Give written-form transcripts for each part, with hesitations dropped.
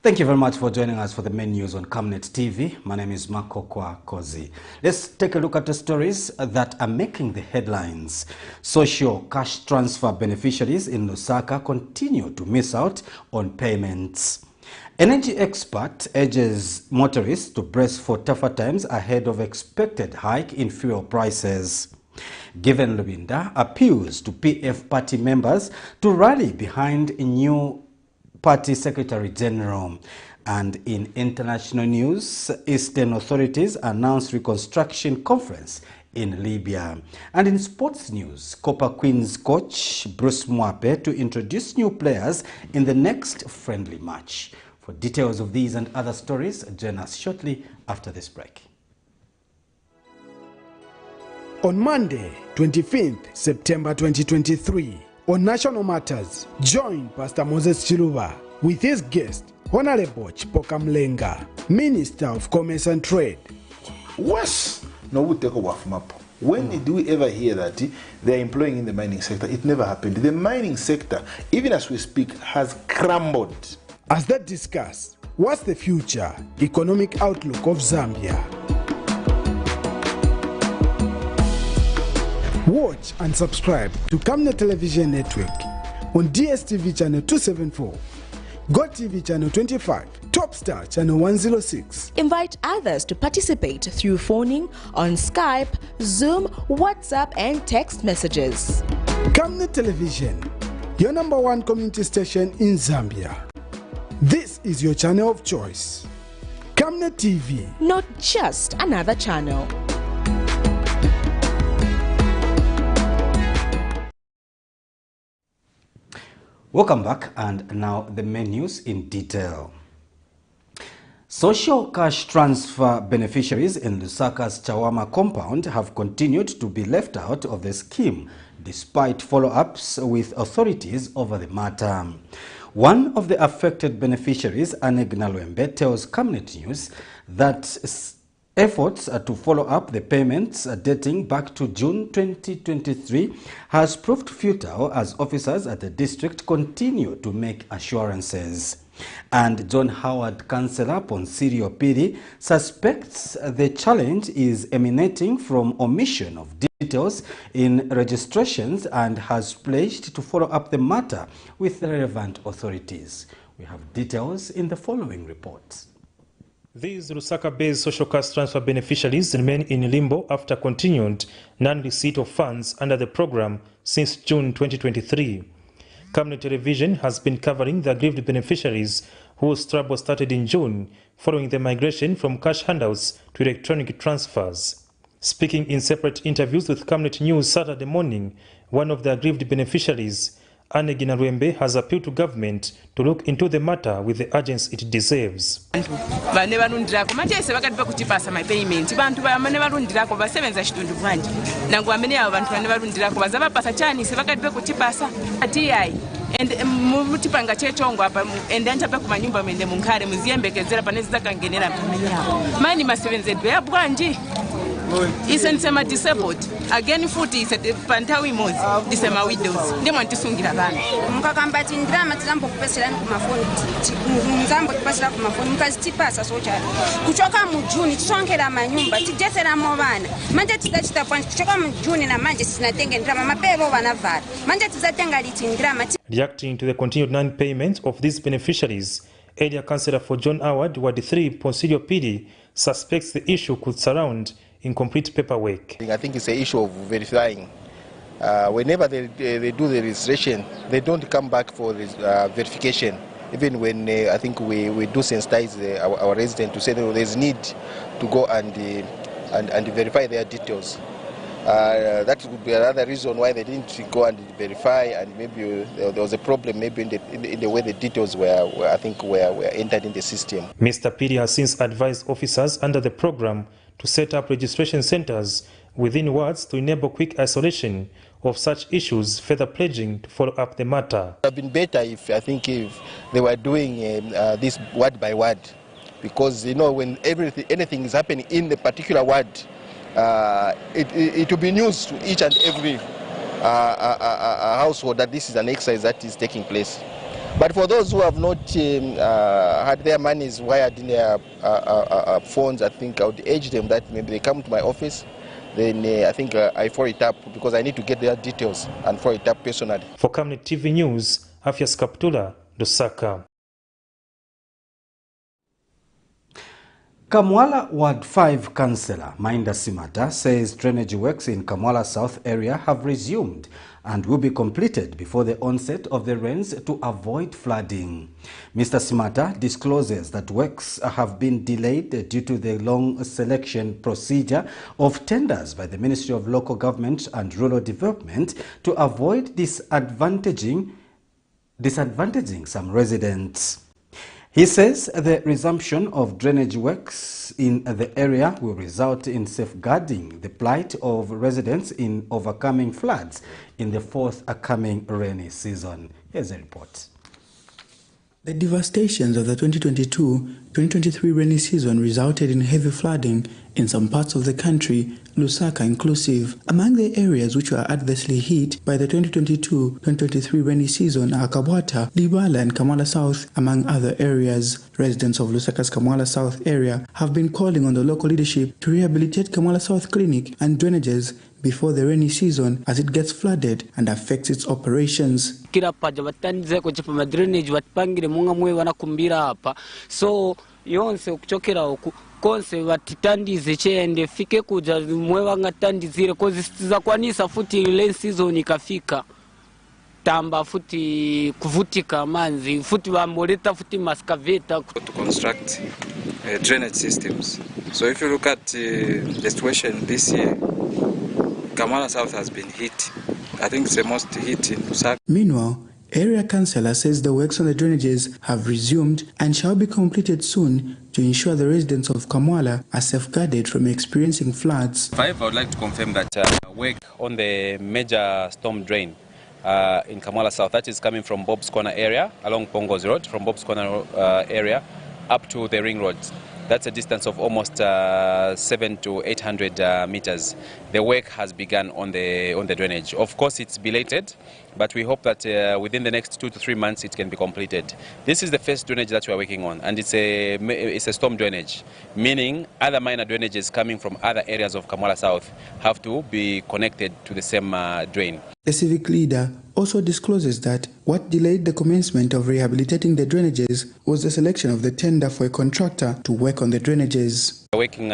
Thank you very much for joining us for the main news on Camnet TV. My name is Makokwa Kozi. Let's take a look at the stories that are making the headlines. Social cash transfer beneficiaries in Lusaka continue to miss out on payments. Energy expert urges motorists to brace for tougher times ahead of expected hike in fuel prices. Given LUBINDA appeals to PF party members to rally behind a new Party Secretary General. And in international news, Eastern authorities announced reconstruction conference in Libya. And in sports news, Copper Queens coach Bruce MWAPE to introduce new players in the next friendly match. For details of these and other stories, join us shortly after this break. On Monday, 25th September 2023, on National Matters, join Pastor Moses Chiluba with his guest, Honorable Chipoka Mlenga, Minister of Commerce and Trade. Worse, no, we take a WAF map. When did we ever hear that they are employing in the mining sector? It never happened. The mining sector, even as we speak, has crumbled. As they discuss, what's the future economic outlook of Zambia? Watch and subscribe to Camnet Television Network on DSTV channel 274, GoTV channel 25, Topstar channel 106. Invite others to participate through phoning on Skype, Zoom, WhatsApp and text messages. Camnet Television, your #1 community station in Zambia. This is your channel of choice. Camnet TV. Not just another channel. Welcome back, and now the main news in detail. Social cash transfer beneficiaries in Lusaka's Chawama compound have continued to be left out of the scheme despite follow-ups with authorities over the matter. One of the affected beneficiaries, Anegna Lwembe, tells Camnet News that efforts to follow up the payments dating back to June 2023 has proved futile as officers at the district continue to make assurances. And John Howard, Councillor Ponsirio Piri, suspects the challenge is emanating from omission of details in registrations and has pledged to follow up the matter with the relevant authorities. We have details in the following report. These Lusaka-based social cash transfer beneficiaries remain in limbo after continued non-receipt of funds under the program since June 2023. Camnet Television has been covering the aggrieved beneficiaries whose trouble started in June following the migration from cash handouts to electronic transfers. Speaking in separate interviews with Camnet News Saturday morning, one of the aggrieved beneficiaries, Anegina Lwembe, has appealed to government to look into the matter with the urgency it deserves. And multipanga chechongo apa endanja pa kumanyumba mende munkare muziyembekezera panezza kangenera mani masebenzedwe yabwanji isensema disabled again futi isete pantawi mozi disema widows ndimo ntisungira bana mukakambati ndrama tizambo kupeserani ku mafoni muzambo kupasira ku mafoni mukazitipasa socha kuchoka mu June tisongera manyumba tijesera mo bana manje tizachita point kuchoka mu June na manje sinatenge ndrama mapero banavara manje tizatenga liti ndrama. Reacting to the continued non-payment of these beneficiaries, Area Councillor for John Howard, Ward 3, Ponsirio Piri, suspects the issue could surround incomplete paperwork. I think it's an issue of verifying. Whenever they do the registration, they don't come back for this verification. Even when I think we do sensitize our residents to say that there's need to go and verify their details. That would be another reason why they didn't go and verify, and maybe there was a problem maybe in the way the details were entered in the system. Mr. Piri has since advised officers under the program to set up registration centers within wards to enable quick isolation of such issues, further pledging to follow up the matter. It would have been better if they were doing this word by word, because when anything is happening in the particular ward, it will be news to each and every household that this is an exercise that is taking place. But for those who have not had their monies wired in their phones, I think I would urge them that maybe they come to my office. Then I think I follow it up because I need to get their details and follow it up personally. For Camnet TV News, Afias Kaptula, Lusaka. Kamwala Ward 5 Councillor Mainda Simata says drainage works in Kamwala South area have resumed and will be completed before the onset of the rains to avoid flooding. Mr. Simata discloses that works have been delayed due to the long selection procedure of tenders by the Ministry of Local Government and Rural Development to avoid disadvantaging some residents. He says the resumption of drainage works in the area will result in safeguarding the plight of residents in overcoming floods in the forthcoming rainy season. Here's a report. The devastations of the 2022-2023 rainy season resulted in heavy flooding in some parts of the country, Lusaka inclusive. Among the areas which were adversely hit by the 2022-2023 rainy season are Kabwata, LIBYA and Kamwala South, among other areas. Residents of Lusaka's Kamwala South area have been calling on the local leadership to rehabilitate Kamwala South Clinic and drainages before the rainy season as it gets flooded and affects its operations. So yonse kuchokera oku konse vatitandize chende fike kuja mwe vangatandizire kozi za kwanisa futi rain season ikafika tamba futi kuvutika manzi futi vamoleta futi maskaveta to construct drainage systems. So if you look at the situation this year, Kamwala South has been hit. I think it's the most hit in Lusaka. Meanwhile, Area Councillor says the works on the drainages have resumed and shall be completed soon to ensure the residents of Kamwala are safeguarded from experiencing floods. I would like to confirm that work on the major storm drain in Kamwala South, that is coming from Bob's Corner area along Pongo's Road, from Bob's Corner area up to the ring road. That's a distance of almost 700 to 800 meters. The work has begun on the drainage. Of course, it's belated, but we hope that within the next 2 to 3 months it can be completed. This is the first drainage that we are working on, and it's a storm drainage, meaning other minor drainages coming from other areas of Kamwala South have to be connected to the same drain. The civic leader also discloses that what delayed the commencement of rehabilitating the drainages was the selection of the tender for a contractor to work on the drainages. We're working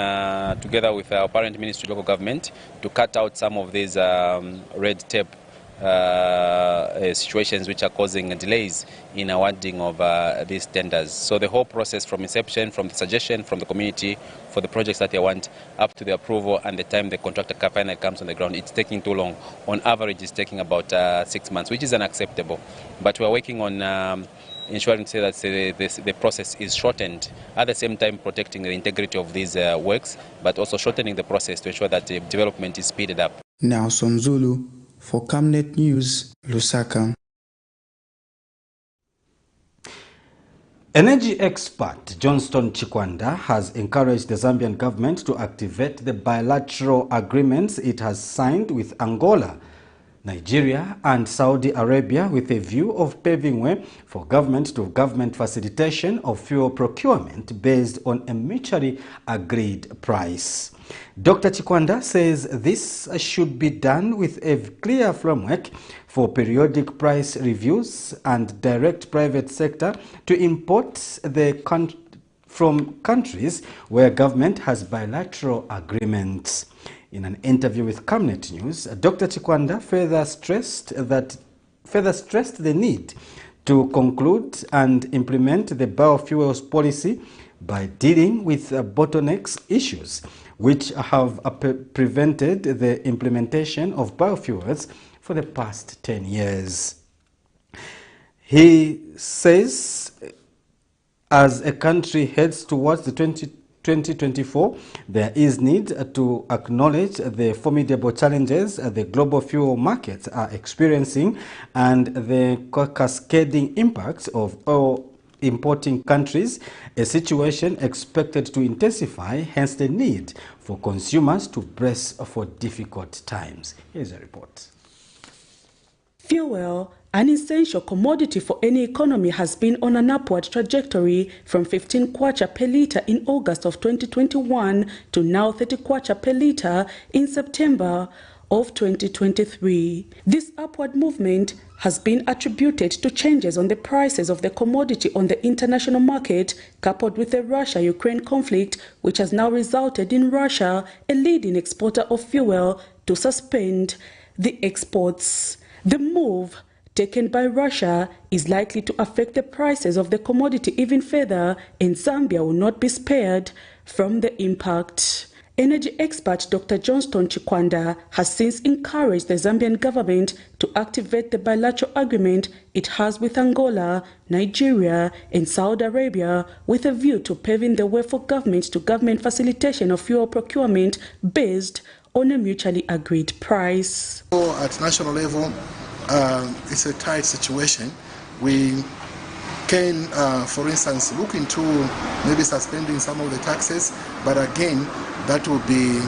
together with our parent Ministry of Local Government to cut out some of these red tape situations which are causing delays in awarding of these tenders. So the whole process from inception, from the suggestion from the community for the projects that they want up to the approval and the time the contractor finally comes on the ground, it's taking too long. On average, it's taking about 6 months, which is unacceptable. But we're working on ensuring that the process is shortened, at the same time protecting the integrity of these works, but also shortening the process to ensure that the development is speeded up. Now Sonzulu for Camnet News, Lusaka. Energy expert Johnston Chikwanda has encouraged the Zambian government to activate the bilateral agreements it has signed with Angola, Nigeria and Saudi Arabia with a view of paving way for government-to-government facilitation of fuel procurement based on a mutually agreed price. Dr. Chikwanda says this should be done with a clear framework for periodic price reviews and direct private sector to import from countries where government has bilateral agreements. In an interview with Camnet News, Dr. Chikwanda further stressed the need to conclude and implement the biofuels policy by dealing with bottlenecks issues which have prevented the implementation of biofuels for the past 10 years. He says as a country heads towards the 2024, there is need to acknowledge the formidable challenges the global fuel markets are experiencing and the cascading impacts of oil importing countries, a situation expected to intensify, hence the need for consumers to brace for difficult times. Here's a report. Fuel An essential commodity for any economy has been on an upward trajectory from 15 kwacha per litre in August of 2021 to now 30 kwacha per litre in September of 2023. This upward movement has been attributed to changes on the prices of the commodity on the international market, coupled with the Russia-Ukraine conflict, which has now resulted in Russia, a leading exporter of fuel, to suspend the exports. The move taken by Russia is likely to affect the prices of the commodity even further, and Zambia will not be spared from the impact. Energy expert Dr. Johnston Chikwanda has since encouraged the Zambian government to activate the bilateral agreement it has with Angola, Nigeria, and Saudi Arabia with a view to paving the way for government-to-government facilitation of fuel procurement based on a mutually agreed price. At national level, it's a tight situation. We can, for instance, look into maybe suspending some of the taxes, but again, that will be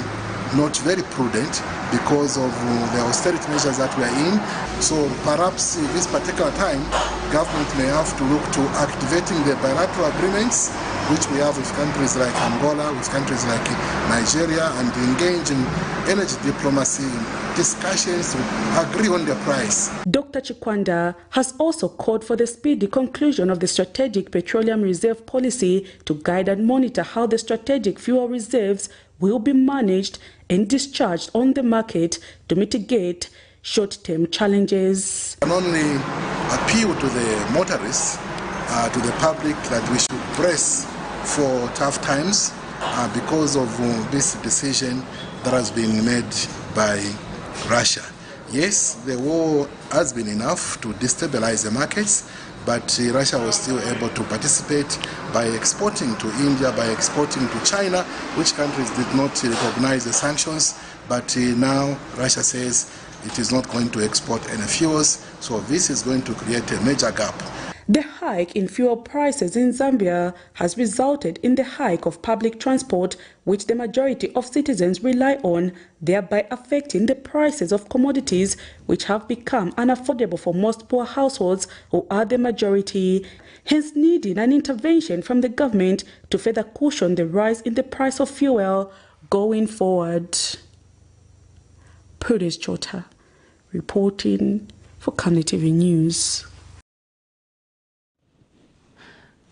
not very prudent because of the austerity measures that we are in. So perhaps this particular time, government may have to look to activating the bilateral agreements which we have with countries like Angola, with countries like Nigeria, and engage in energy diplomacy discussions to agree on the price. Dr. Chikwanda has also called for the speedy conclusion of the Strategic Petroleum Reserve Policy to guide and monitor how the strategic fuel reserves will be managed and discharged on the market to mitigate short-term challenges. I can only appeal to the motorists, to the public, that we should press for tough times because of this decision that has been made by Russia. Yes, the war has been enough to destabilize the markets, but Russia was still able to participate by exporting to India, by exporting to China, which countries did not recognize the sanctions. But now Russia says it is not going to export any fuels, so this is going to create a major gap. The hike in fuel prices in Zambia has resulted in the hike of public transport, which the majority of citizens rely on, thereby affecting the prices of commodities, which have become unaffordable for most poor households who are the majority, hence needing an intervention from the government to further cushion the rise in the price of fuel going forward. Prudence Chota, reporting for Camnet TV News.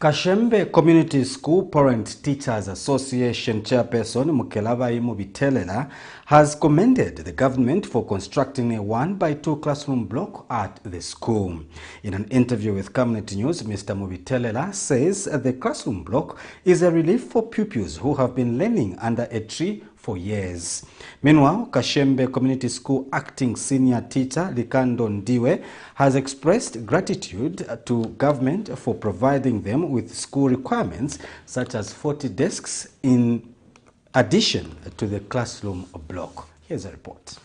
Kashembe Community School Parent Teachers Association Chairperson Mukelabai Mubitelela has commended the government for constructing a 1x2 classroom block at the school. In an interview with Camnet News, Mr. Mubitelela says the classroom block is a relief for pupils who have been learning under a tree for years. Meanwhile, Kashembe Community School acting senior teacher Likando Ndiwe has expressed gratitude to government for providing them with school requirements such as 40 desks in addition to the classroom block. Here's a report.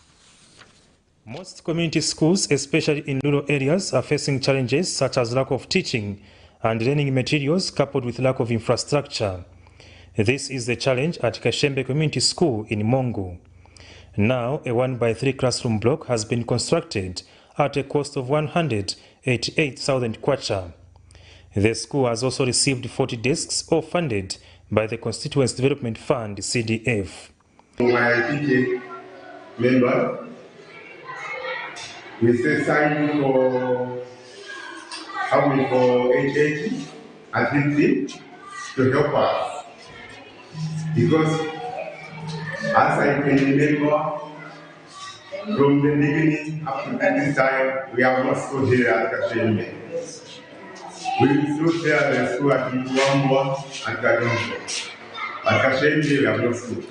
Most community schools, especially in rural areas, are facing challenges such as lack of teaching and learning materials coupled with lack of infrastructure. This is the challenge at Kashembe Community School in Mongu. Now, a 1x3 classroom block has been constructed at a cost of 188,000 kwacha. The school has also received 40 desks, all funded by the Constituency Development Fund, CDF. My PTA member, we say sign for helping for 880 and 50 to help us. Because as I can remember, from the beginning up to this time, we have not stood here at Kashembe. We stood there at the school at Mwambo and Kadongo. At Kashembe, we have not stood.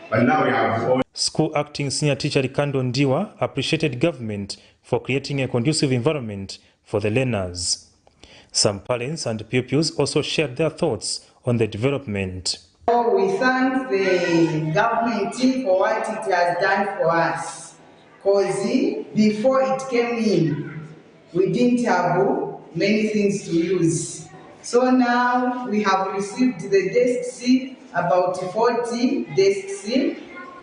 But now we have all. School acting senior teacher Likando Ndiwa appreciated government for creating a conducive environment for the learners. Some parents and pupils also shared their thoughts on the development. We thank the government for what it has done for us, because before it came in, we didn't have many things to use. So now we have received the desks, about 40 desks.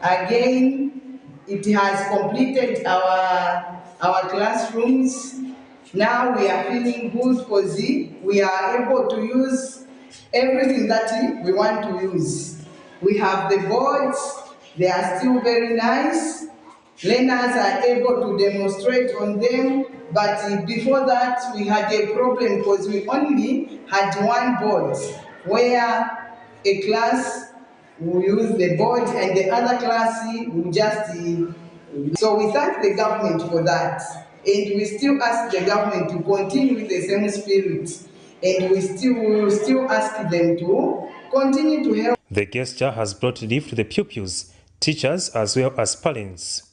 Again, it has completed our classrooms, Now we are feeling good because we are able to use everything that we want to use. We have the boards, they are still very nice. Learners are able to demonstrate on them, but before that we had a problem because we only had one board where a class will use the board and the other class will just... So we thank the government for that, and we still ask the government to continue with the same spirit, and we will still ask them to continue to help. The gesture has brought relief to the pupils, teachers as well as parents.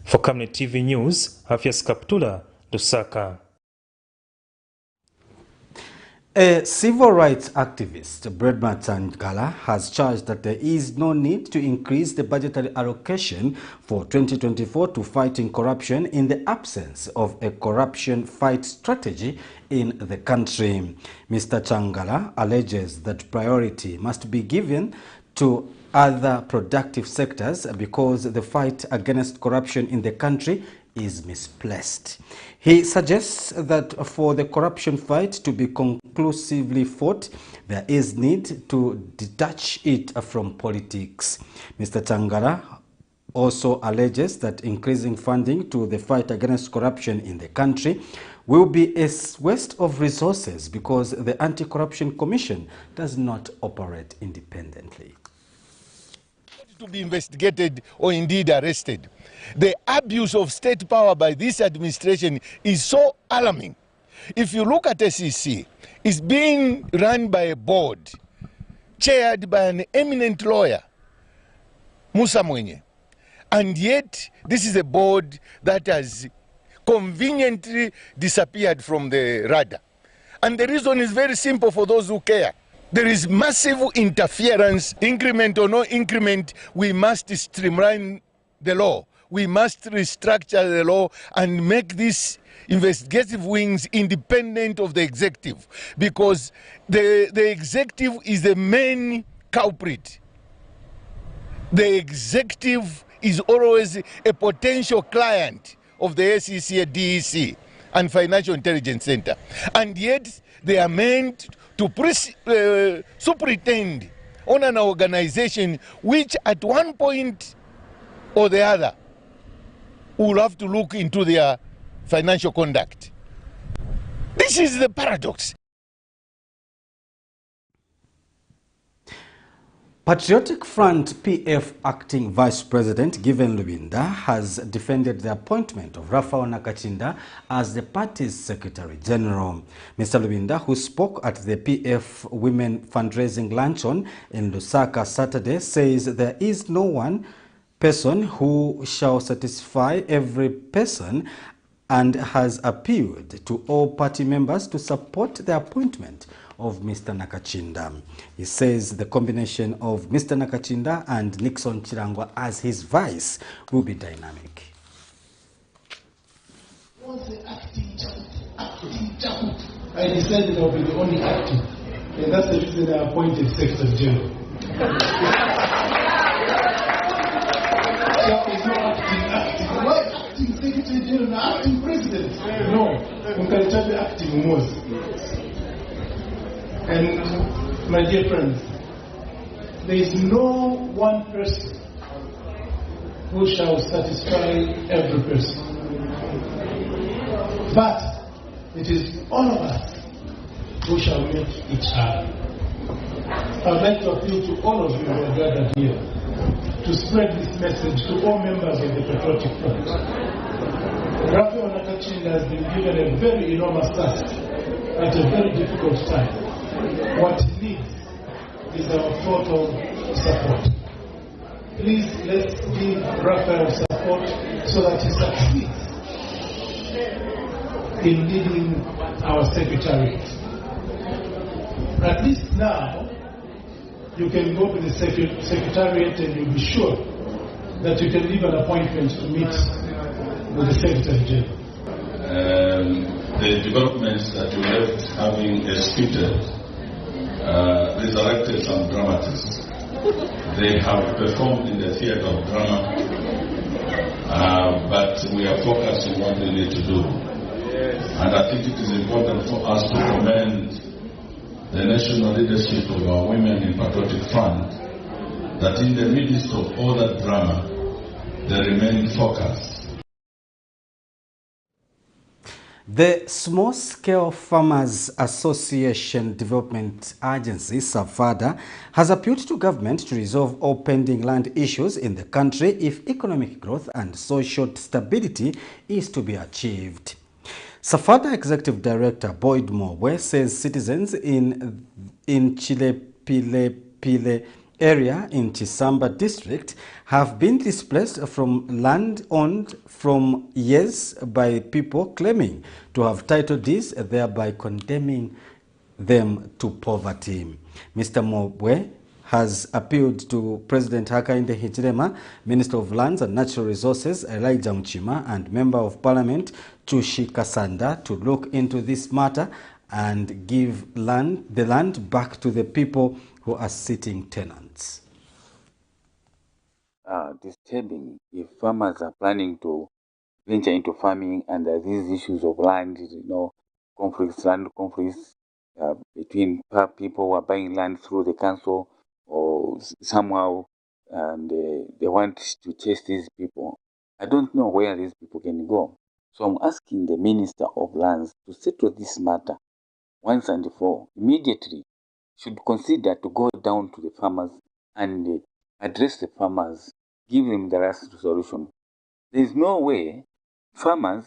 For Camnet TV News, Hafias Kaptula, Lusaka. A civil rights activist, Bredma Tangala, has charged that there is no need to increase the budgetary allocation for 2024 to fighting corruption in the absence of a corruption fight strategy in the country. Mr. Tangala alleges that priority must be given to other productive sectors because the fight against corruption in the country is misplaced. He suggests that for the corruption fight to be conclusively fought, there is need to detach it from politics. Mr. Tangara also alleges that increasing funding to the fight against corruption in the country will be a waste of resources because the Anti-Corruption Commission does not operate independently. To be investigated or indeed arrested. The abuse of state power by this administration is so alarming. If you look at SEC, it's being run by a board chaired by an eminent lawyer, Musa Mwenye. And yet, this is a board that has conveniently disappeared from the radar. And the reason is very simple for those who care. There is massive interference, increment or no increment. We must streamline the law. We must restructure the law and make these investigative wings independent of the executive, because the executive is the main culprit. The executive is always a potential client of the SEC, DEC, and Financial Intelligence Center. And yet they are meant to superintend on an organization which at one point or the other will have to look into their financial conduct. This is the paradox. Patriotic Front PF Acting Vice President Given Lubinda has defended the appointment of Raphael Nakachinda as the party's Secretary General. Mr. Lubinda, who spoke at the PF Women Fundraising Luncheon in Lusaka Saturday, says there is no one person who shall satisfy every person and has appealed to all party members to support the appointment of Mr. Nakachinda. He says the combination of Mr. Nakachinda and Nixon Chirangwa as his vice will be dynamic. Was the acting Chakut. I decided I'll be the only acting, and that's the reason I appointed Secretary General. Chakut is not acting. Why acting Secretary General, acting President? No, Mkalichabe acting was. And my dear friends, there is no one person who shall satisfy every person. But it is all of us who shall make each other. I would like to appeal to all of you who are gathered here to spread this message to all members of the Patriotic Front. Raphael Nakachinda has been given a very enormous task at a very difficult time. What he needs is our total support. Please, let's give Raphael support so that he succeeds in leading our secretariat. At least now, you can go to the secretariat and you'll be sure that you can leave an appointment to meet with the Secretary General. The developments that we left having executed resurrected some dramatists. They have performed in the theater of drama, but we are focused on what we need to do. And I think it is important for us to commend the national leadership of our Women in Patriotic Front, that in the midst of all that drama, they remain focused. The Small Scale Farmers Association Development Agency, SAFADA, has appealed to government to resolve all pending land issues in the country if economic growth and social stability is to be achieved. SAFADA Executive Director Boyd MWAPE says citizens in Chilepile area in Chisamba district have been displaced from land owned from years by people claiming to have title deeds, thereby condemning them to poverty. Mr. MWAPE has appealed to President Hakainde Hichilema, Minister of Lands and Natural Resources Elijah Mchima, and Member of Parliament Chushi Kasanda to look into this matter and give the land back to the people who are sitting tenants. Disturbing if farmers are planning to venture into farming and these issues of land, land conflicts between people who are buying land through the council or somehow, and they want to chase these people. I don't know where these people can go. So I'm asking the Minister of Lands to settle this matter once and for all. Immediately should consider to go down to the farmers and address the farmers, give them the right solution. There is no way farmers,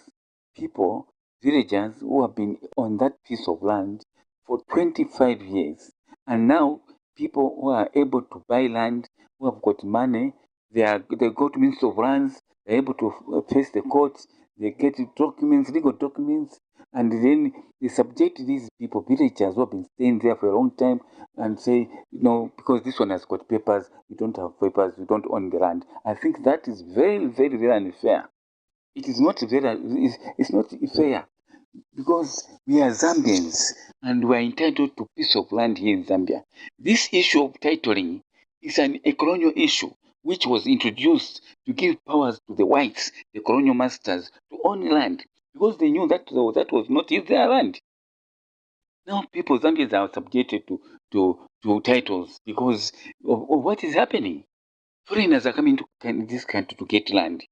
people, villagers who have been on that piece of land for 25 years, and now people who are able to buy land, who have got money, they go to Ministry of Lands, they're able to face the courts, they get documents, legal documents, and then they subject these people, villagers who have been staying there for a long time, and say, because this one has got papers, you don't have papers, you don't own the land. I think that is very, very, very unfair. It is not very, it's not fair, because we are Zambians and we are entitled to piece of land here in Zambia. This issue of titling is a colonial issue which was introduced to give powers to the whites, the colonial masters, to own land, because they knew that that was not their land. Now people, Zambians, are subjected to titles because of what is happening. Foreigners are coming to this country to get land.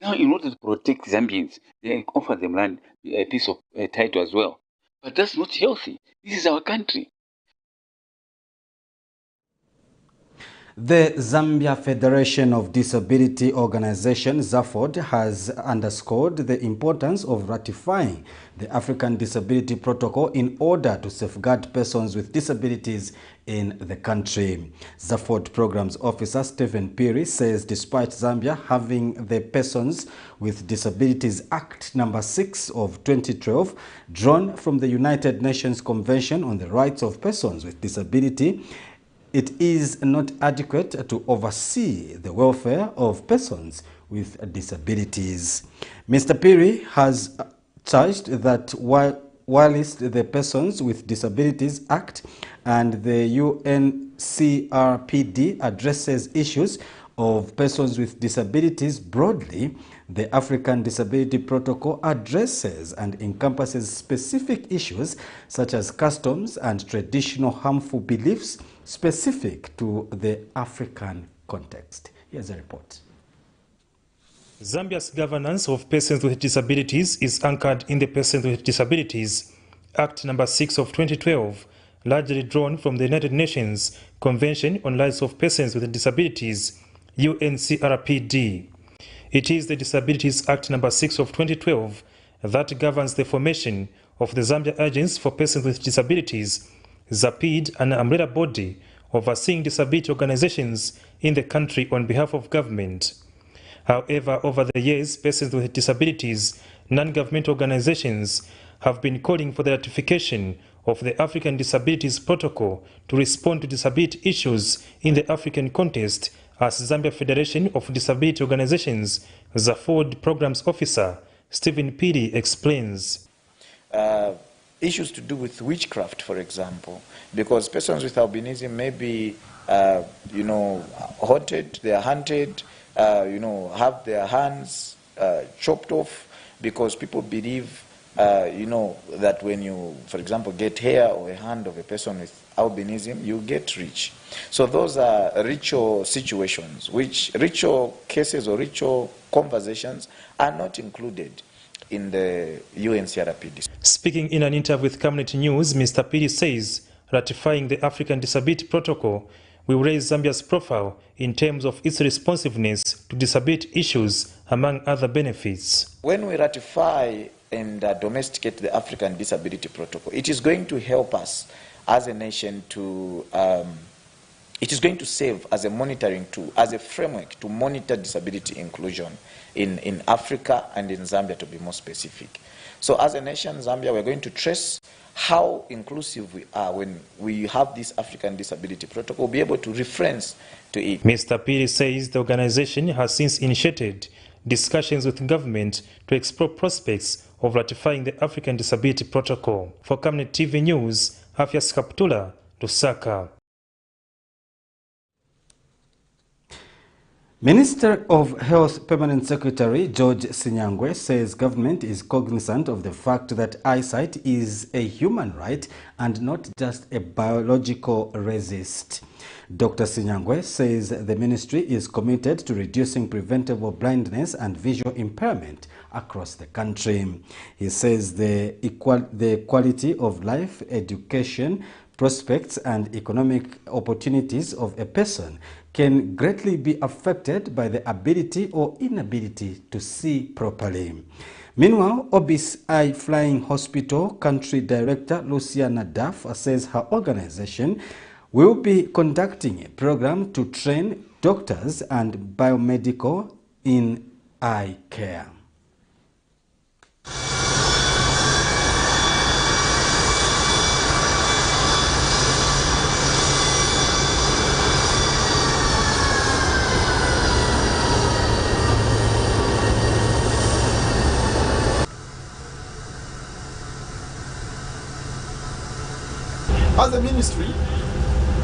Now, in order to protect Zambians, they offer them land, a piece of title as well. But that's not healthy. This is our country. The Zambia Federation of Disability Organizations, ZAFOD, has underscored the importance of ratifying the African Disability Protocol in order to safeguard persons with disabilities in the country. ZAFOD Programs Officer Stephen Piri says despite Zambia having the Persons with Disabilities Act No. 6 of 2012, drawn from the United Nations Convention on the Rights of Persons with Disability, it is not adequate to oversee the welfare of persons with disabilities. Mr. Piri has charged that whilst the Persons with Disabilities Act and the UNCRPD addresses issues of persons with disabilities broadly, the African Disability Protocol addresses and encompasses specific issues such as customs and traditional harmful beliefs specific to the African context. Here's a report. Zambia's governance of persons with disabilities is anchored in the Persons with Disabilities Act No. 6 of 2012, largely drawn from the United Nations Convention on Rights of Persons with Disabilities, UNCRPD. It is the Disabilities Act No. 6 of 2012 that governs the formation of the Zambia Agency for Persons with Disabilities, ZAPID, an umbrella body overseeing disability organizations in the country on behalf of government. However, over the years, persons with disabilities, non-government organizations have been calling for the ratification of the African Disabilities Protocol to respond to disability issues in the African context, as Zambia Federation of Disability Organizations ZAFOD Programs Officer Stephen Piri explains. Issues to do with witchcraft, for example, because persons with albinism may be, haunted, they are hunted, have their hands chopped off, because people believe, that when you, for example, get hair or a hand of a person with albinism, you get rich. So those are ritual situations, which ritual cases or ritual conversations are not included in the UNCRPD. Speaking in an interview with Camnet News, Mr. Piri says ratifying the African Disability Protocol will raise Zambia's profile in terms of its responsiveness to disability issues, among other benefits. When we ratify and domesticate the African Disability Protocol, it is going to help us as a nation to, it is going to serve as a monitoring tool, as a framework to monitor disability inclusion in Africa and in Zambia, to be more specific. So as a nation, Zambia, we're going to trace how inclusive we are when we have this African Disability Protocol, we'll be able to reference to it. Mr. Piri says the organization has since initiated discussions with government to explore prospects of ratifying the African Disability Protocol. For Camnet TV News, Afias Kaptula, Lusaka. Minister of Health Permanent Secretary George Sinyangwe says government is cognizant of the fact that eyesight is a human right and not just a biological resist. Dr. Sinyangwe says the ministry is committed to reducing preventable blindness and visual impairment across the country. He says the quality of life, education, prospects and economic opportunities of a person can greatly be affected by the ability or inability to see properly. Meanwhile, Obis Eye Flying Hospital Country Director Luciana Duff says her organization will be conducting a program to train doctors and biomedical in eye care. As a ministry,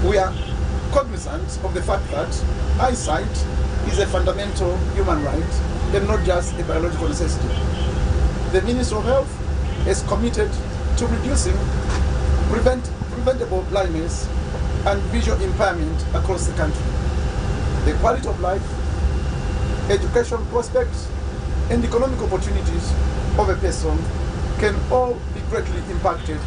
we are cognizant of the fact that eyesight is a fundamental human right and not just a biological necessity. The Ministry of Health is committed to reducing preventable blindness and visual impairment across the country. The quality of life, education prospects, and economic opportunities of a person can all be greatly impacted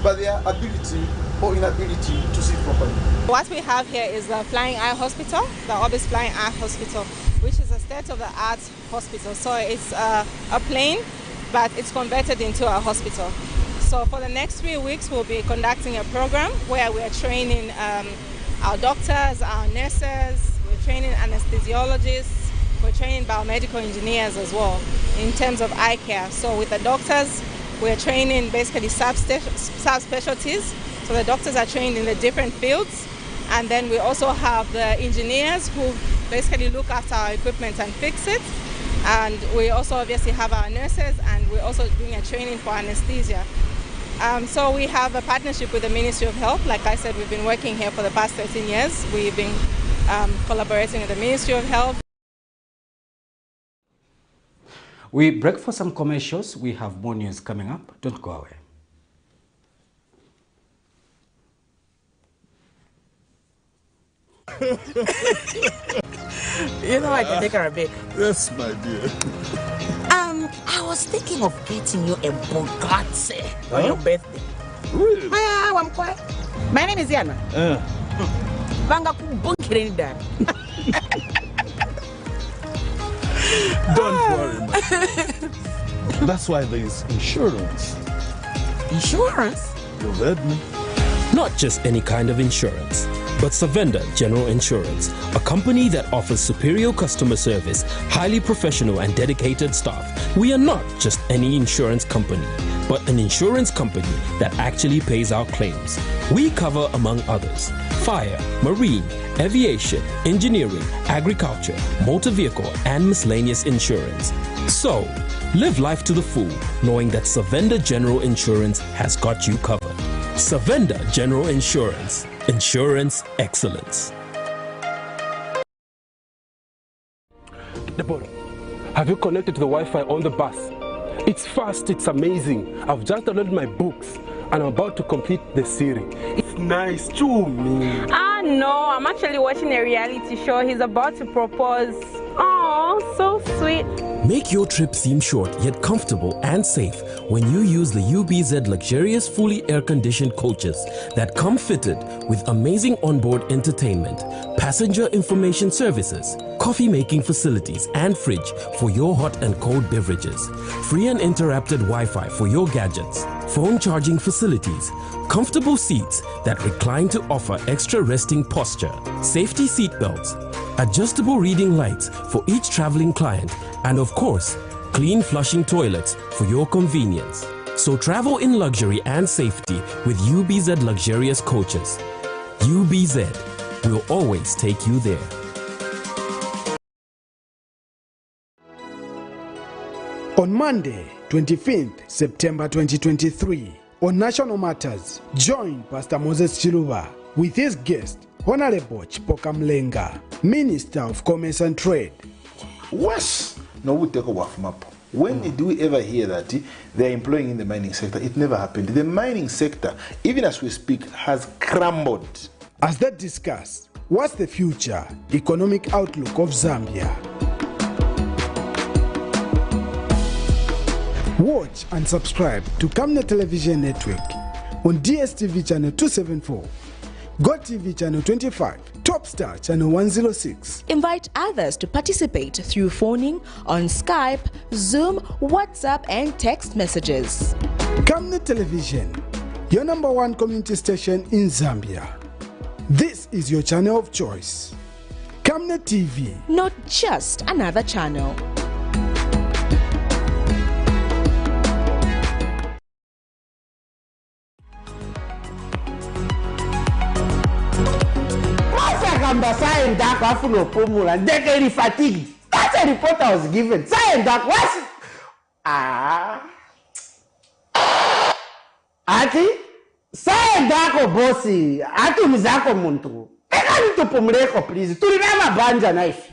by their ability or inability to see properly. What we have here is the Flying Eye Hospital, the Obis Flying Eye Hospital, which is a state-of-the-art hospital. So it's a plane, but it's converted into a hospital. So for the next 3 weeks, we'll be conducting a program where we're training our doctors, our nurses, we're training anesthesiologists, we're training biomedical engineers as well in terms of eye care. So with the doctors, we're training basically subspecialties. So the doctors are trained in the different fields. And then we also have the engineers who basically look after our equipment and fix it. And we also obviously have our nurses, and we're also doing a training for anesthesia. So we have a partnership with the Ministry of Health. Like I said, we've been working here for the past 13 years. We've been collaborating with the Ministry of Health. We break for some commercials. We have more news coming up. Don't go away. You know I can take her a bit. Yes, my dear. I was thinking of getting you a Bugatti on your birthday. Really? I'm quiet. My name is Yana. Don't worry, man. That's why there is insurance. Insurance? You heard me. Not just any kind of insurance, but Savenda General Insurance, a company that offers superior customer service, highly professional and dedicated staff. We are not just any insurance company. but an insurance company that actually pays our claims. We cover, among others, fire, marine, aviation, engineering, agriculture, motor vehicle, and miscellaneous insurance. So, live life to the full, knowing that Savenda General Insurance has got you covered. Savenda General Insurance. Insurance excellence. Deborah, have you connected to the Wi-Fi on the bus? It's fast, it's amazing. I've just downloaded my books and I'm about to complete the series. It's nice, too, me. Ah, no, I'm actually watching a reality show. He's about to propose. Oh, so sweet. Make your trip seem short yet comfortable and safe when you use the UBZ luxurious fully air-conditioned coaches that come fitted with amazing onboard entertainment, passenger information services, coffee-making facilities and fridge for your hot and cold beverages, free and interrupted Wi-Fi for your gadgets, phone charging facilities, comfortable seats that recline to offer extra resting posture, safety seat belts, adjustable reading lights for each traveling client, and of course, clean flushing toilets for your convenience. So travel in luxury and safety with UBZ luxurious coaches. UBZ will always take you there. On Monday, 25th September 2023, on National Matters, join Pastor Moses Chiluba with his guest, Honorable Chipoka Mlenga, Minister of Commerce and Trade. Worse, no, we take over from up. When did we ever hear that they're employing in the mining sector? It never happened. The mining sector, even as we speak, has crumbled. As they discuss, what's the future economic outlook of Zambia? Watch and subscribe to Camnet Television Network on DSTV channel 274, GoTV channel 25, Topstar channel 106. Invite others to participate through phoning on Skype, Zoom, WhatsApp, and text messages. Camnet Television, your #1 community station in Zambia. This is your channel of choice. Camnet TV. Not just another channel. Science dark after formula, decade fatigue. That's a report I was given. Science dark, what's Ati? Science dark bossy. Ati mizako muntu. Eka nito pomreko, please. To remember banja knife.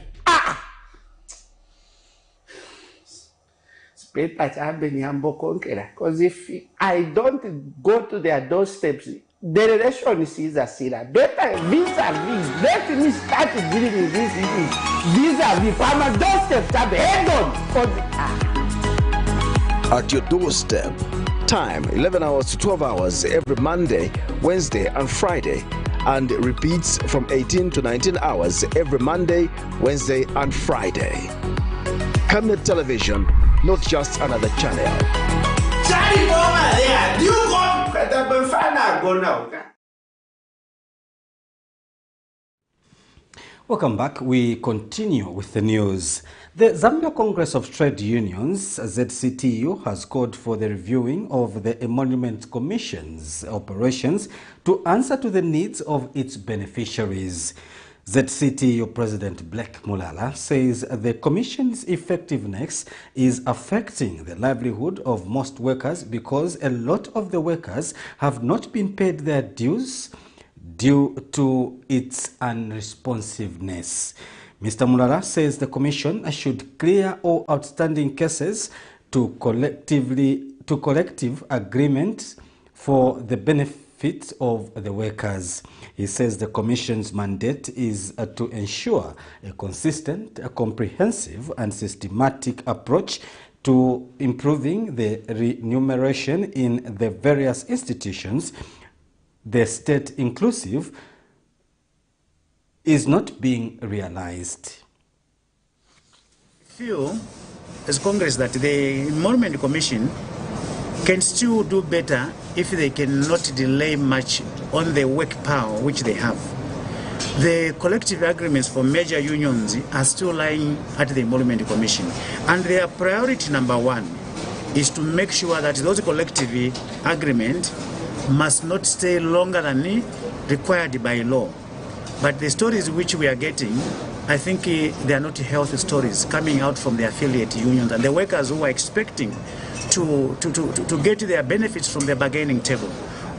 Spread patch abeni ambo konkera. Because if I don't go to their doorsteps, the relation sees a sinner. Better vis-a-vis. Let me start dealing with this issue. Vis-a-vis. Farmer doorstep. Head on. At your doorstep. Time 11 hours to 12 hours every Monday, Wednesday, and Friday. And repeats from 18 to 19 hours every Monday, Wednesday, and Friday. Camnet Television, not just another channel. Charlie over there. You go. Go now. Welcome back. We continue with the news. The Zambia Congress of Trade Unions, ZCTU, has called for the reviewing of the Emolument Commission's operations to answer to the needs of its beneficiaries. ZCTU President Blake Mulala says the Commission's effectiveness is affecting the livelihood of most workers because a lot of the workers have not been paid their dues due to its unresponsiveness. Mr. Mulala says the Commission should clear all outstanding cases to collective agreement for the benefit of the workers. He says the Commission's mandate is to ensure a consistent, comprehensive and systematic approach to improving the remuneration in the various institutions. The state inclusive is not being realized. Feel as Congress that the Emolument Commission can still do better if they cannot delay much on the work power which they have. The collective agreements for major unions are still lying at the Emolument Commission, and their priority #1 is to make sure that those collective agreements must not stay longer than required by law. But the stories which we are getting, I think they are not healthy stories coming out from the affiliate unions and the workers who are expecting to get their benefits from the bargaining table.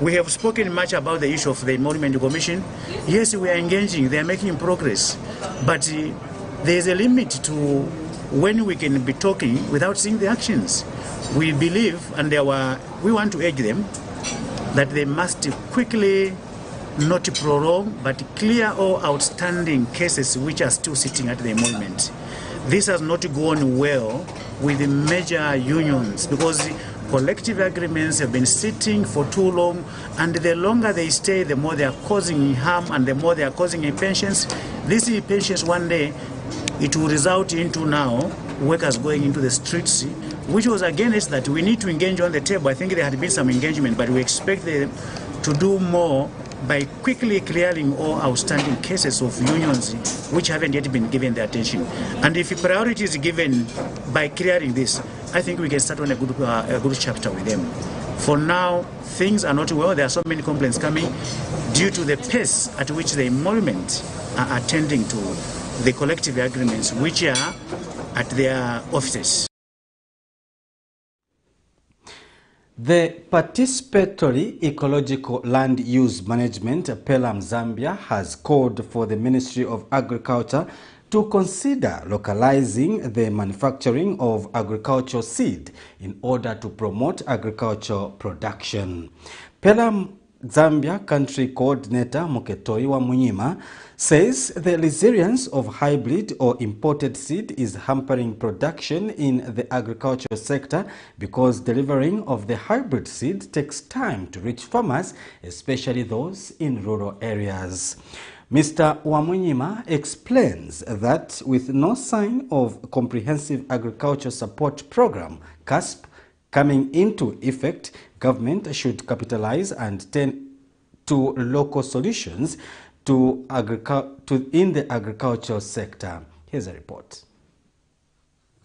We have spoken much about the issue of the Emolument Commission. Yes, we are engaging, they are making progress, but there is a limit to when we can be talking without seeing the actions. We believe, and we want to urge them, that they must quickly not prolong, but clear all outstanding cases which are still sitting at the emolument. This has not gone well with the major unions because collective agreements have been sitting for too long, and the longer they stay, the more they are causing harm and the more they are causing pensions. These pensions one day, it will result into now workers going into the streets, which was against that. We need to engage on the table. I think there had been some engagement, but we expect them to do more by quickly clearing all outstanding cases of unions which haven't yet been given the attention. And if priority is given by clearing this, I think we can start on a good chapter with them. For now, things are not well. There are so many complaints coming due to the pace at which the emolument are attending to the collective agreements which are at their offices. The Participatory Ecological Land Use Management, PELAM Zambia, has called for the Ministry of Agriculture to consider localizing the manufacturing of agricultural seed in order to promote agricultural production. PELAM Zambia Country Coordinator Muketoi Wamunyima says the resilience of hybrid or imported seed is hampering production in the agricultural sector because delivering of the hybrid seed takes time to reach farmers, especially those in rural areas. Mr. Wamunyima explains that with no sign of Comprehensive Agriculture Support Program, CASP, coming into effect, government should capitalize and tend to local solutions in the agricultural sector. Here's a report.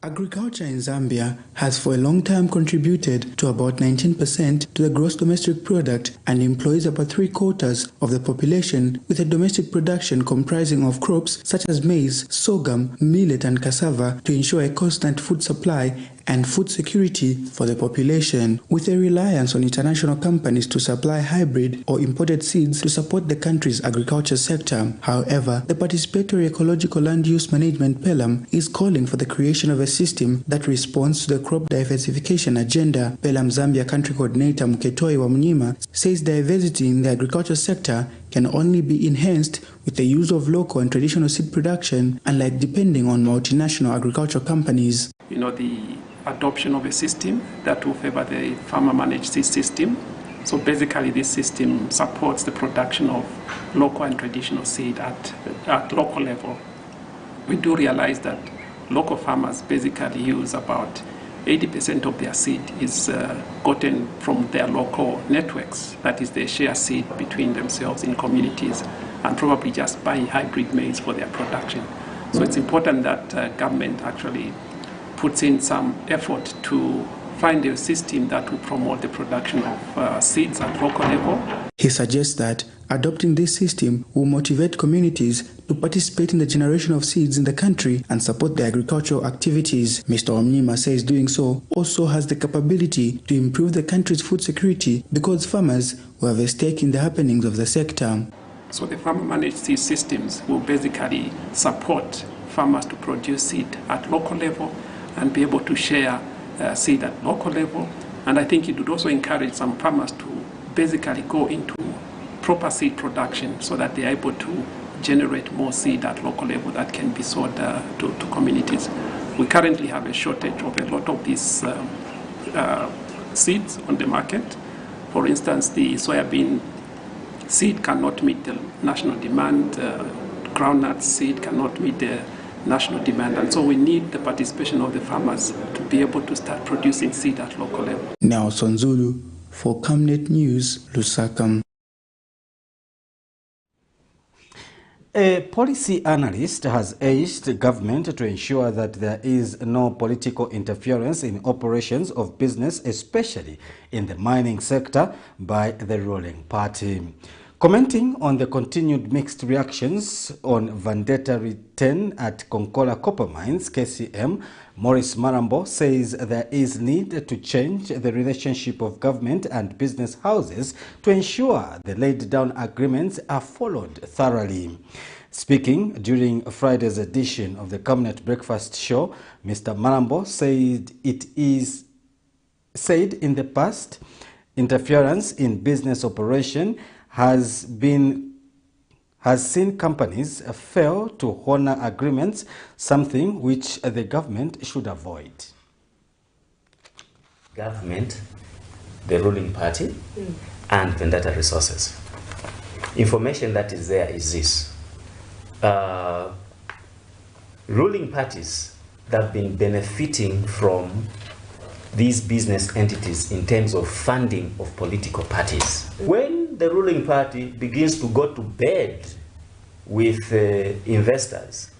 Agriculture in Zambia has for a long time contributed to about 19% to the gross domestic product and employs about 3/4 of the population, with a domestic production comprising of crops such as maize, sorghum, millet and cassava to ensure a constant food supply and food security for the population, with a reliance on international companies to supply hybrid or imported seeds to support the country's agriculture sector. However, the Participatory Ecological Land Use Management PELAM is calling for the creation of a system that responds to the crop diversification agenda. PELAM Zambia Country Coordinator Muketoi Wamunyima says diversity in the agriculture sector can only be enhanced with the use of local and traditional seed production, unlike depending on multinational agricultural companies. The adoption of a system that will favor the farmer-managed seed system. So basically this system supports the production of local and traditional seed at local level. We do realize that local farmers basically use about 80% of their seed is gotten from their local networks. That is, they share seed between themselves in communities and probably just buy hybrid maize for their production. So it's important that government actually puts in some effort to find a system that will promote the production of seeds at local level. He suggests that adopting this system will motivate communities to participate in the generation of seeds in the country and support the agricultural activities. Mr. Wamunyima says doing so also has the capability to improve the country's food security because farmers will have a stake in the happenings of the sector. So the farmer-managed seed systems will basically support farmers to produce seed at local level and be able to share seed at local level. And I think it would also encourage some farmers to basically go into proper seed production so that they are able to generate more seed at local level that can be sold to communities. We currently have a shortage of a lot of these seeds on the market. For instance, the soybean seed cannot meet the national demand, groundnut seed cannot meet the national demand, and so we need the participation of the farmers to be able to start producing seed at local level. Nelson Zulu for Camnet News, Lusaka. A policy analyst has urged the government to ensure that there is no political interference in operations of business, especially in the mining sector, by the ruling party. Commenting on the continued mixed reactions on vendetta return at Konkola Copper Mines, KCM, Maurice Marambo says there is need to change the relationship of government and business houses to ensure the laid down agreements are followed thoroughly. Speaking during Friday's edition of the Camnet Breakfast Show, Mr. Marambo said in the past, interference in business operation has seen companies fail to honor agreements, something which the government should avoid. Government, the ruling party, and vendetta resources. Information that is there is this. Ruling parties that have been benefiting from these business entities in terms of funding of political parties. When the ruling party begins to go to bed with investors,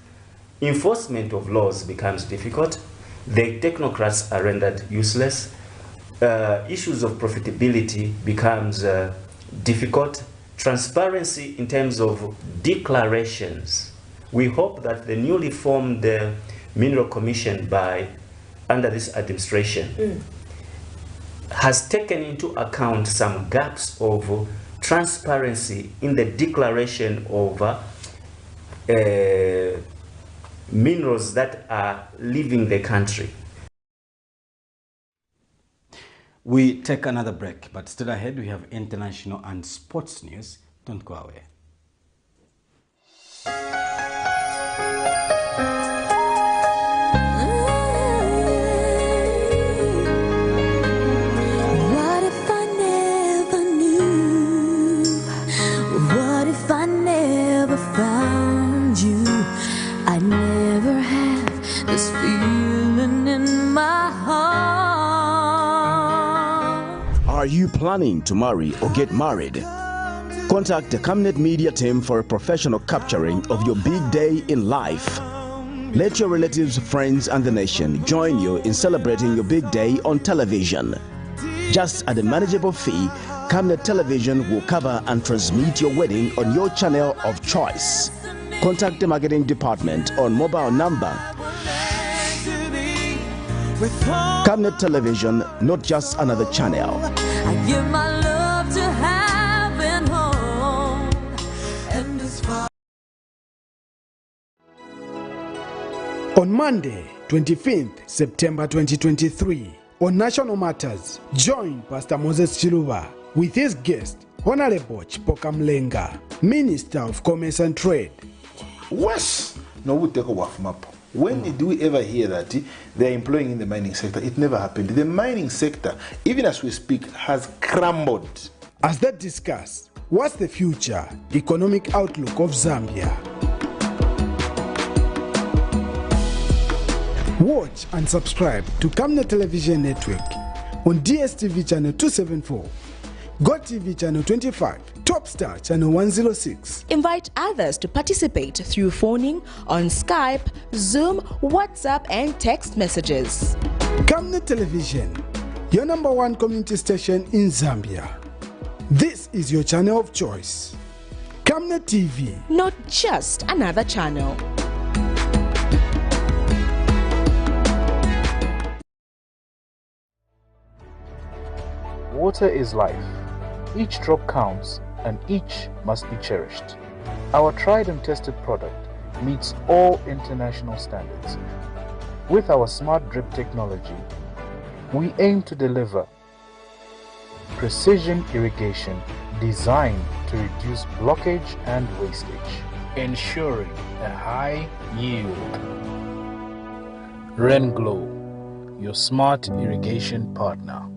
enforcement of laws becomes difficult, the technocrats are rendered useless, issues of profitability becomes difficult, transparency in terms of declarations. We hope that the newly formed Mineral Commission under this administration has taken into account some gaps of transparency in the declaration of minerals that are leaving the country. We take another break, but still ahead we have international and sports news. Don't go away. What if I never knew? What if I never found you? I never have this feeling in my heart. Are you planning to marry or get married? Contact the Camnet Media team for a professional capturing of your big day in life. Let your relatives, friends, and the nation join you in celebrating your big day on television. Just at a manageable fee, Camnet Television will cover and transmit your wedding on your channel of choice. Contact the marketing department on mobile number. Camnet Television, not just another channel. I give my love to having home and as far. On Monday, 25th September 2023, on National Matters, join Pastor Moses Chiluba with his guest, Honorable Chipoka Mlenga, Minister of Commerce and Trade. Worse, no, we take over from up. When did we ever hear that they're employing in the mining sector? It never happened. The mining sector, even as we speak, has crumbled. As they discuss, what's the future economic outlook of Zambia? Watch and subscribe to Camnet Television Network on DSTV channel 274, GoTV channel 25, Topstar channel 106. Invite others to participate through phoning on Skype, Zoom, WhatsApp, and text messages. Camnet Television, your #1 community station in Zambia. This is your channel of choice. Camnet TV, not just another channel. Water is life. Each drop counts and each must be cherished. Our tried and tested product meets all international standards. With our smart drip technology, we aim to deliver precision irrigation designed to reduce blockage and wastage, ensuring a high yield. RenGlow, your smart irrigation partner.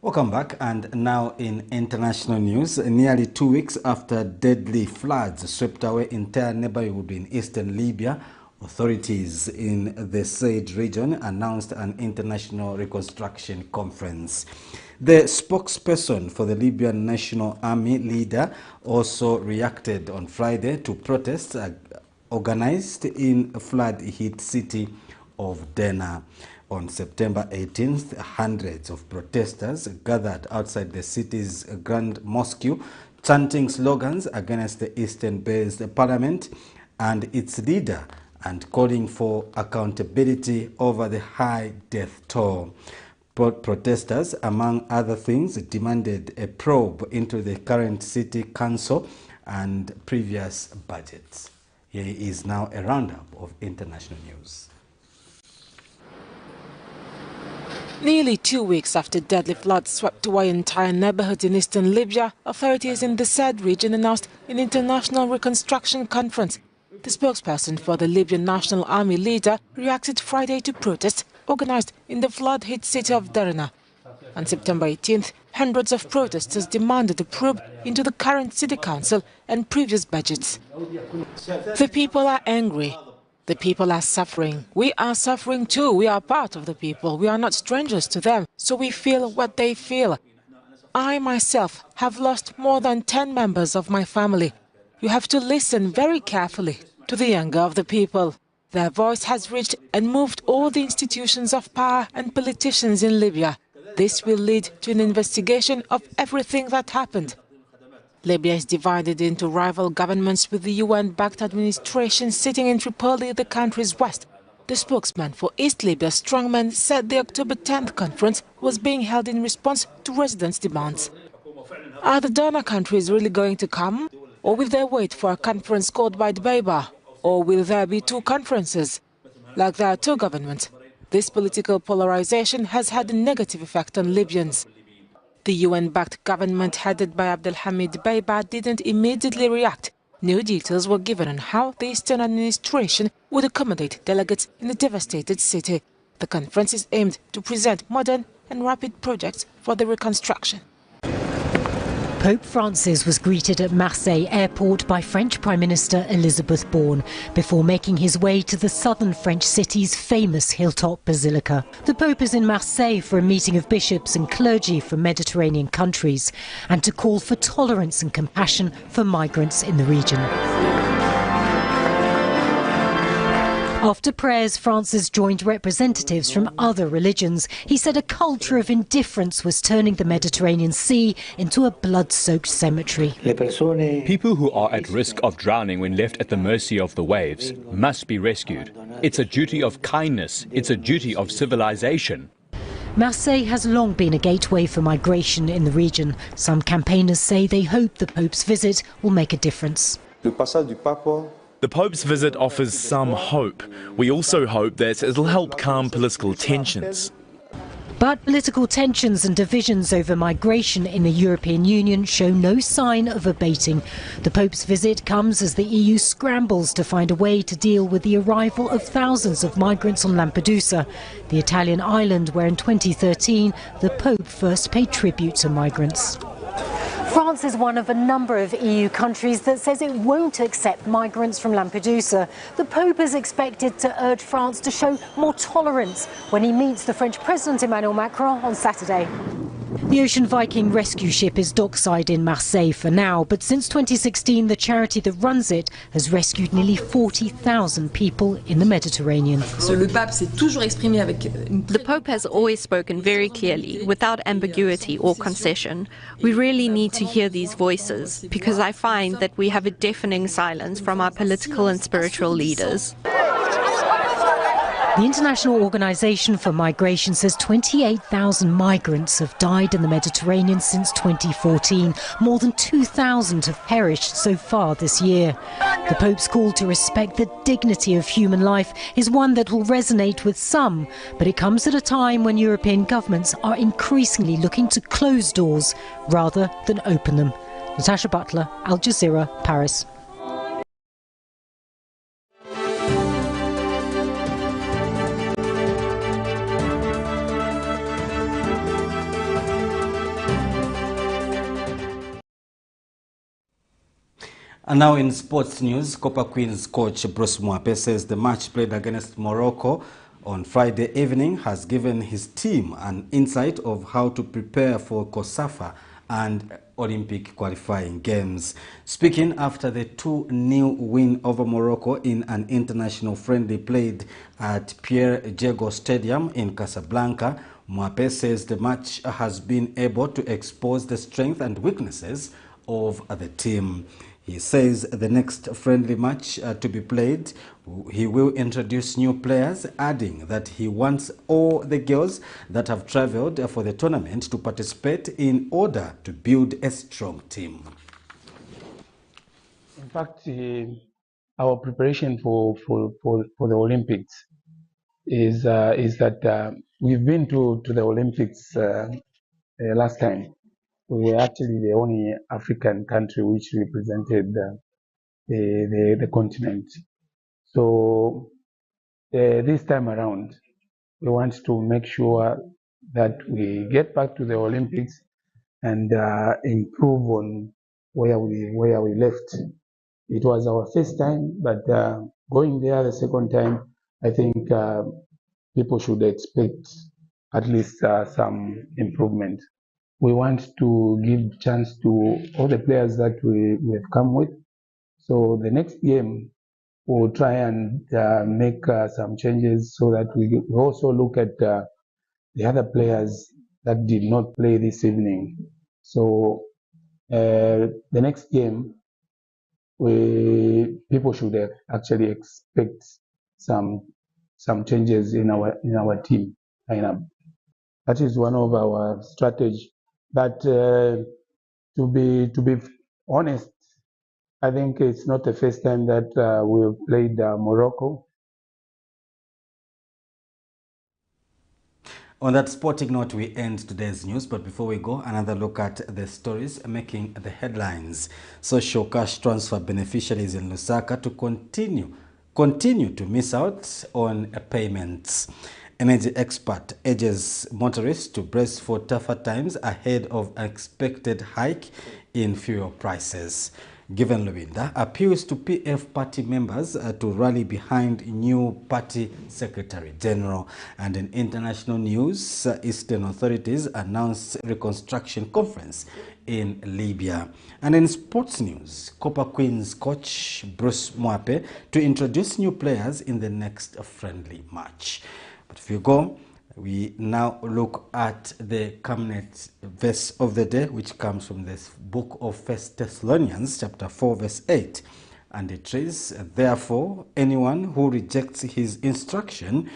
Welcome back, and now in international news, nearly 2 weeks after deadly floods swept away entire neighborhood in eastern Libya, authorities in the said region announced an international reconstruction conference. The spokesperson for the Libyan National Army leader also reacted on Friday to protests organized in a flood-hit city of Derna. On September 18th, hundreds of protesters gathered outside the city's Grand Mosque, chanting slogans against the Eastern-based parliament and its leader and calling for accountability over the high death toll. Protesters, among other things, demanded a probe into the current city council and previous budgets. Here is now a roundup of international news. Nearly 2 weeks after deadly floods swept away entire neighborhoods in eastern Libya, authorities in the said region announced an international reconstruction conference. The spokesperson for the Libyan National Army leader reacted Friday to protests organized in the flood-hit city of Derna. On September 18th, hundreds of protesters demanded a probe into the current city council and previous budgets. The people are angry. The people are suffering. We are suffering too. We are part of the people. We are not strangers to them, so we feel what they feel. I myself have lost more than 10 members of my family. You have to listen very carefully to the anger of the people. Their voice has reached and moved all the institutions of power and politicians in Libya. This will lead to an investigation of everything that happened. Libya is divided into rival governments with the UN-backed administration sitting in Tripoli, the country's west. The spokesman for East Libya strongmen said the October 10th conference was being held in response to residents' demands. Are the donor countries really going to come? Or will they wait for a conference called by Dbeiba? Or will there be two conferences? Like there are two governments. This political polarization has had a negative effect on Libyans. The UN-backed government headed by Abdelhamid Dbeiba didn't immediately react. No details were given on how the Eastern administration would accommodate delegates in the devastated city. The conference is aimed to present modern and rapid projects for the reconstruction. Pope Francis was greeted at Marseille airport by French Prime Minister Elizabeth Borne before making his way to the southern French city's famous hilltop basilica. The Pope is in Marseille for a meeting of bishops and clergy from Mediterranean countries and to call for tolerance and compassion for migrants in the region. After prayers, Francis joined representatives from other religions. He said a culture of indifference was turning the Mediterranean Sea into a blood-soaked cemetery. People who are at risk of drowning when left at the mercy of the waves must be rescued. It's a duty of kindness. It's a duty of civilization. Marseille has long been a gateway for migration in the region. Some campaigners say they hope the Pope's visit will make a difference. The Pope's visit offers some hope. We also hope that it'll help calm political tensions. But political tensions and divisions over migration in the European Union show no sign of abating. The Pope's visit comes as the EU scrambles to find a way to deal with the arrival of thousands of migrants on Lampedusa, the Italian island where in 2013 the Pope first paid tribute to migrants. France is one of a number of EU countries that says it won't accept migrants from Lampedusa. The Pope is expected to urge France to show more tolerance when he meets the French President Emmanuel Macron on Saturday. The Ocean Viking rescue ship is dockside in Marseille for now, but since 2016 the charity that runs it has rescued nearly 40,000 people in the Mediterranean. The Pope has always spoken very clearly, without ambiguity or concession. We really need to hear these voices, because I find that we have a deafening silence from our political and spiritual leaders. The International Organization for Migration says 28,000 migrants have died in the Mediterranean since 2014. More than 2,000 have perished so far this year. The Pope's call to respect the dignity of human life is one that will resonate with some, but it comes at a time when European governments are increasingly looking to close doors rather than open them. Natasha Butler, Al Jazeera, Paris. And now in sports news, Copper Queens coach Bruce MWAPE says the match played against Morocco on Friday evening has given his team an insight of how to prepare for COSAFA and Olympic qualifying games. Speaking after the 2-0 win over Morocco in an international friendly played at Pierre Jego Stadium in Casablanca, MWAPE says the match has been able to expose the strengths and weaknesses of the team. He says the next friendly match to be played, he will introduce new players, adding that he wants all the girls that have traveled for the tournament to participate in order to build a strong team. In fact, our preparation for the Olympics is that we've been to the Olympics last time. We were actually the only African country which represented the continent. So this time around, we want to make sure that we get back to the Olympics and improve on where we left. It was our first time, but going there the second time, I think people should expect at least some improvement. We want to give chance to all the players that we have come with. So the next game, we'll try and make some changes so that we also look at the other players that did not play this evening. So the next game, people should actually expect some changes in our team lineup. That is one of our strategies. But to be honest, I think it's not the first time that we've played Morocco. On that sporting note, we end today's news, but before we go, another look at the stories making the headlines. Social cash transfer beneficiaries in Lusaka to continue to miss out on payments. Energy expert urges motorists to brace for tougher times ahead of expected hike in fuel prices. Given LUBINDA appeals to PF party members to rally behind new party secretary general. And in international news, Eastern authorities announced reconstruction conference in Libya. And in sports news, Copper Queens coach Bruce MWAPE to introduce new players in the next friendly match. But if you go, we now look at the Camnet verse of the day, which comes from this book of 1 Thessalonians chapter 4 verse 8. And it reads, therefore, anyone who rejects his instruction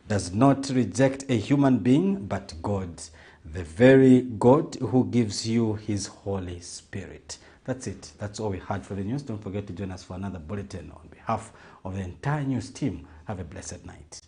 does not reject a human being, but God, the very God who gives you his Holy Spirit. That's it. That's all we had for the news. Don't forget to join us for another bulletin. On behalf of the entire news team, have a blessed night.